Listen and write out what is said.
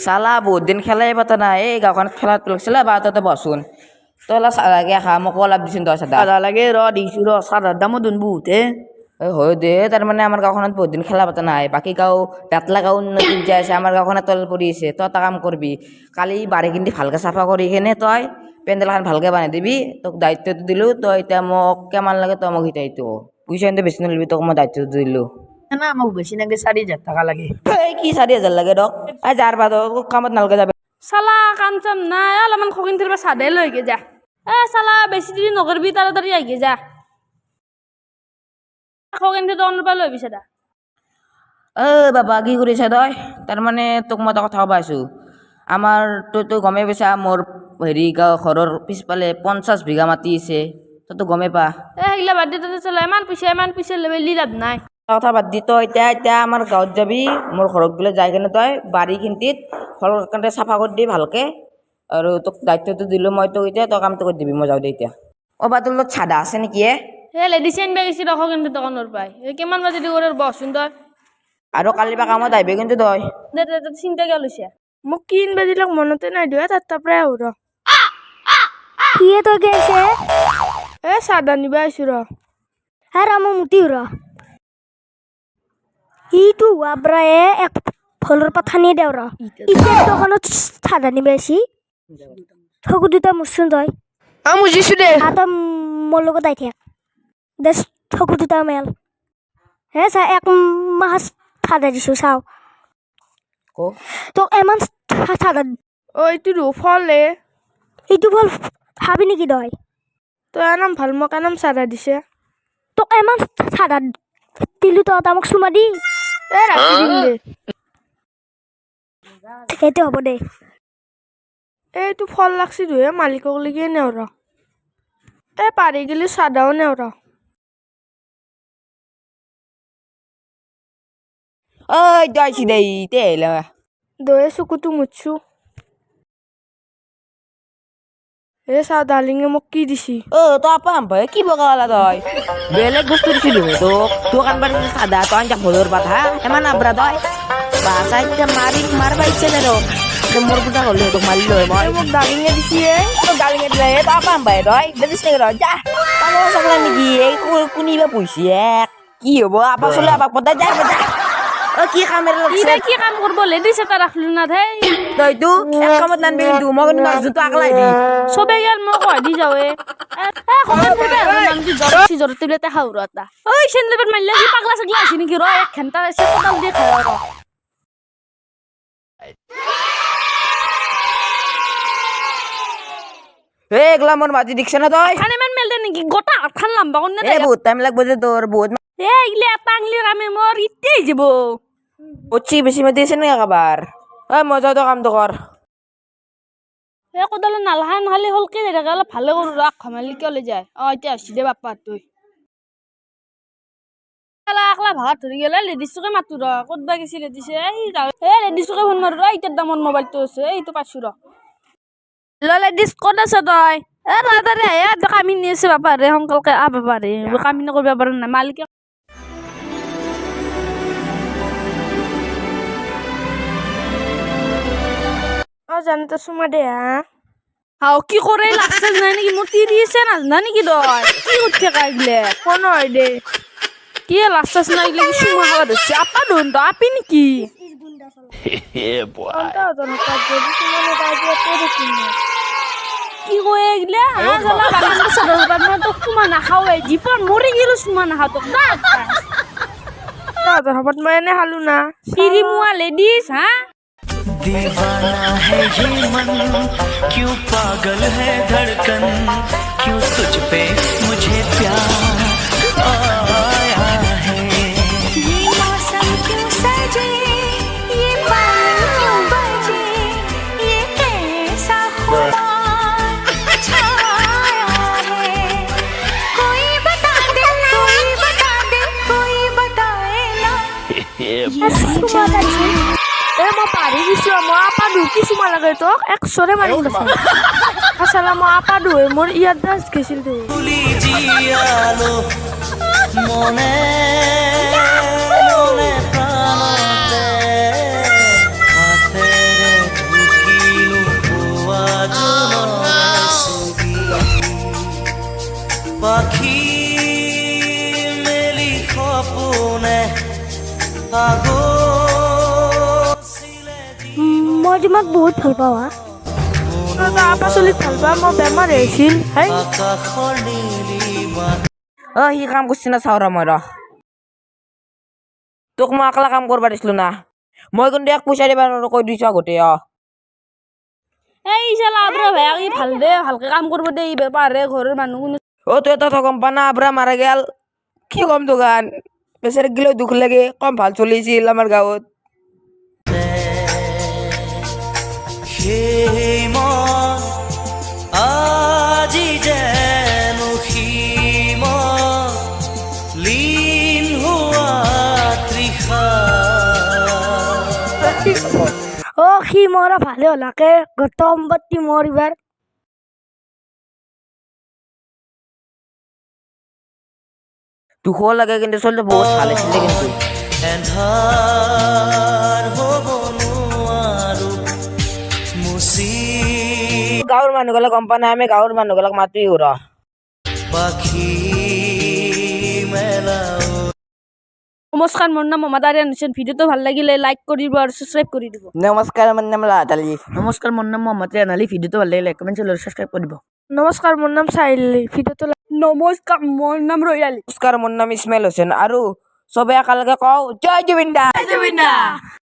চালা বহুত দিন খেলাই পাতা নাই এই গাঁওখনত খেলাত লাগিছিলে বা তাতে বচোন তই অলপ চালাগে খা মোক অলপ দিচোন তই চাদা আধা লাগে দিছো চাদার দামও দুন বহুতে হয় দে তাৰমানে আমাৰ গাঁওখনত বহুত দিন খেলা পাতা নাই বাকী গাঁও বেতলা গাঁও উন্নতিত যাই আছে আমাৰ গাঁওখনত তল পৰি আছে তই এটা কাম কৰবি কালি বাৰী কিন্তু ভালকে চাফা কৰি কিনে তই পেণ্ডেলখন ভালকে বনাই দিবি তোক দায়িত্বটো দিলো তই এতিয়া মোক কিমান লাগে তই মোক সেইটো পইচা কিন্তু বেছি নলবি তোক মই দায়িত্বটো দিলো না মোক বেশি নাগে 4,000 টাকা লাগে এই কি 4,000 লাগে দক এই যাৰ বাদ কামত নালগে যাবে চালা কাম চাম নাই অলপমান খগিন থিৰ পৰা চাদে লৈ গে যা চালা বেছি দেৰি নকৰবি তাড়াতাড়ি আহি যা খগিন থিৰ দোকানৰ পৰা লৈ আহিবি চাদা বাবা কি কৰিছা তই তাৰমানে তোক মই এটা কথা ক'ব আহিছোঁ আমাৰ তইতো গমেই পাইছা মোৰ হেৰি গাঁও ঘৰৰ পিছফালে 50 বিঘা মাটি আছে তইতো গমেই পা সেইগিলা বাদ দি তাতে চালা ইমান পইচা লেবেলি লাভ নাই কথা বাদ দি তই এতিয়া আমাৰ গাঁৱত যাবি মোৰ ঘৰত গ'লে যাই কিনে তই বাৰী খিন্তিত ঘৰখনতে চাফা কৰি দি ভালকে আৰু তোক দায়িত্বটো দিলোঁ মই তোক এতিয়া তই কামটো কৰি দিবি মই যাওঁ দে এতিয়া বা তোৰ লগত চাদা আছে নেকি লেডিছ আনিব গৈছি খগিন থিৰ দোকানৰ পৰাই কিমান বাজি দি কৰে বচোন তই আৰু কালিৰ পৰা কামত আহিবি কিন্তু তই দে চিন্তা কিয় লৈছে মোক কিন বাজিলক মনতে নাই দিয়া তাৰ পৰাই আহো ৰ কিয়ে তই গৈছে চাদা নিব আহিছো ৰ মই মুতি ৰ ইটো আব্রায়ে এক ফলৰ পাত খানি দেও ৰ ইটো দোকানত চাদা নিব আহিছি ঠগু দুটা মুচুন তই মুজিছো দে তই মোৰ লগত আহি থাক দে ঠগু দুটা মেল চা এক মাহ চাদা দিছো চাও তোক এমান চাদা এইটো ফলে এইটো ফল খাবি নেকি তই তই আনাম ভাল মোক আনাম চাদা দিছে তোক এমান চাদা দিলো তই মোক চুমা দি ৰাখি দিম দে সেইটো হ'ব দে এইটো ফল লাগছি দুহে মালিকক লেগে নেও ৰ পাৰি গেলি চাদাও নেও ৰ তই আহিছি দেই তে আহিলা দয়ে চকুটো মুচছো চা ডালিঙে মোক কি দিছি তই আপা ভাই কি বগালা তই বেলেগ বস্তু দিছিলো তোক তোক আনবাৰ চাদা তই আনজা ভলৰ পাত এমান আব্ৰা তই বাছা এতিয়া মাৰবা ইচ্ছা নাই মোৰ পুতা হ'লে তোক মাৰিলো মই মোক ডালিঙে দিছি তোক গালিঙে দিলে তই আপা ভাই তই দেখিছ নেকি তই যা পাগল চাগলা নেকি এই কোনিবা পইছি কি হ'ব আপা চলে আপাক পতাই যায় কি কামেৰ লাগছে কি কাম কৰিব লেডিছ এটা ৰাখলো না তইতো এক কামত নানবি কিন্তু মই কিন্তু জোতা আকলাই দি চবে গেল মই কই দি যাওৱে জ্বর টেবলেটে খাও র এটা ওই সেন্দেলত মারলে কি পাগলা ছাগলা আছে নাকি র এক ঘন্টা এসে কোদাল দিয়ে খাও র এগলা মোর মাঝি দেখছ না তই খানে মান মেলতে নাকি গোটা আটখান লম্বা কোন না বহুত টাইম লাগবে যে তোর বহুত ইলে পাংলি রামে মোর ইতেই যাব ওচি বেশি মাতি আছে না আবার মজা তো কাম তো কর কোদাল নালহান খালি হলকে দেখা অলপ ভালো করু রাখ খামালি কলে যায় এতিয়া আসছি দে বাপ্পা তুই আকলা ভাত ধরি গেলে লেডিসকে মাতু র কতবা গেছি লেডিসে লেডিসকে ফোন মারু র ইটার দামর মোবাইলটো আছে এইটো পাইছো র লেডিস কত আছে তই তাড়াতাড়ি আয় কামি নিয়েছে বাপা রে সংকলকে বাপা রে কামি নকরব পারে না মালিকে জানতে চুমা দে হাও কি করে লাগছে না নাকি মোর তিরিছে না না নাকি তই কি করতে কাইলে কোন হয় দে কি লাগছে না ইলে কি সুমা হাওয়া দিচ্ছে আপা দন তো আপি নাকি কি কই এগলা জালা বাগান সদর বাগান তো সুমা না খাওয়াই জীবন মরে গেল সুমা না হাত তোর হবত মই এনে হালু না তিরি মুয়া লেডিস दीवाना है ये मन क्यों पागल है धड़कन क्यों तुझ पे मुझे प्यार आया है ये मौसम क्यों सजे ये पानी क्यों बजे ये कैसा खुदा छाया है कोई बता दे कोई बताए ना মই পাৰি দিছো মই আপা কি চুমা লাগে তোক একশৰে মাৰিম আচলা মই আপা মোৰ ইয়াত দাস গেছিল তো भूली जियालो মনে মনে প্রাণতে হাতে রে তোমাক বহুত ভাল পাওঁ হা পাচলিত ভাল পাওঁ মই বেমাৰ হৈছিল হেই আকাশৰ নীলিমা সি কাম কৰিছে না চাওঁ ৰ মই ৰ তোক মই অকলে কাম কৰিব দিছিলো না মই কিন্তু এক পইচা দিবা নোৱাৰো কৈ দিছো আগতে এই চালা আব্ৰা ভাইক ই ভাল দে ভালকে কাম কৰিব দে ই পাৰে ঘৰৰ মানুহ কোনো তই এটা গম পা না আবৰা মাৰা গেল কি কম দোকান বেচাৰে গিলেও দুখ লাগে কম ভাল চলিছিল আমাৰ গাঁৱত সেই মন আজি যেন সীমত লীন হোৱা তৃষা সি মৰা ভালে হলাকে গোট সম্পত্তি মোৰ এইবাৰ দুখো লাগে কিন্তু চলতে বহুত ভাল আছিলে কিন্তু এন্ধাৰ হ'ব নোৱাৰো মুচি গাঁৱৰ মানুহবিলাক গম পা নাই আমি গাঁৱৰ মানুহবিলাক মাতি ৰ পাখি মেলা নমস্কাৰ মোৰ নাম মমতা আৰিয়ান হুছেইন ভিডিঅ'টো ভাল লাগিলে লাইক কৰিব আৰু ছাবস্ক্ৰাইব কৰি দিব নমস্কাৰ মোৰ নাম লাটালি নমস্কাৰ মোৰ নাম মহম্মদ ৰেহান আলী ভিডিঅ'টো ভাল লাগিলে কমেণ্ট ছাবস্ক্ৰাইব কৰিব নমস্কাৰ মোৰ নাম চাহিল ভিডিঅ'টো নমস্কাৰ মোৰ নাম ৰয়ালি নমস্কাৰ মোৰ নাম ইছমাইল হুছেইন আৰু চবে একেলগে কওঁ জয় জুবিন দা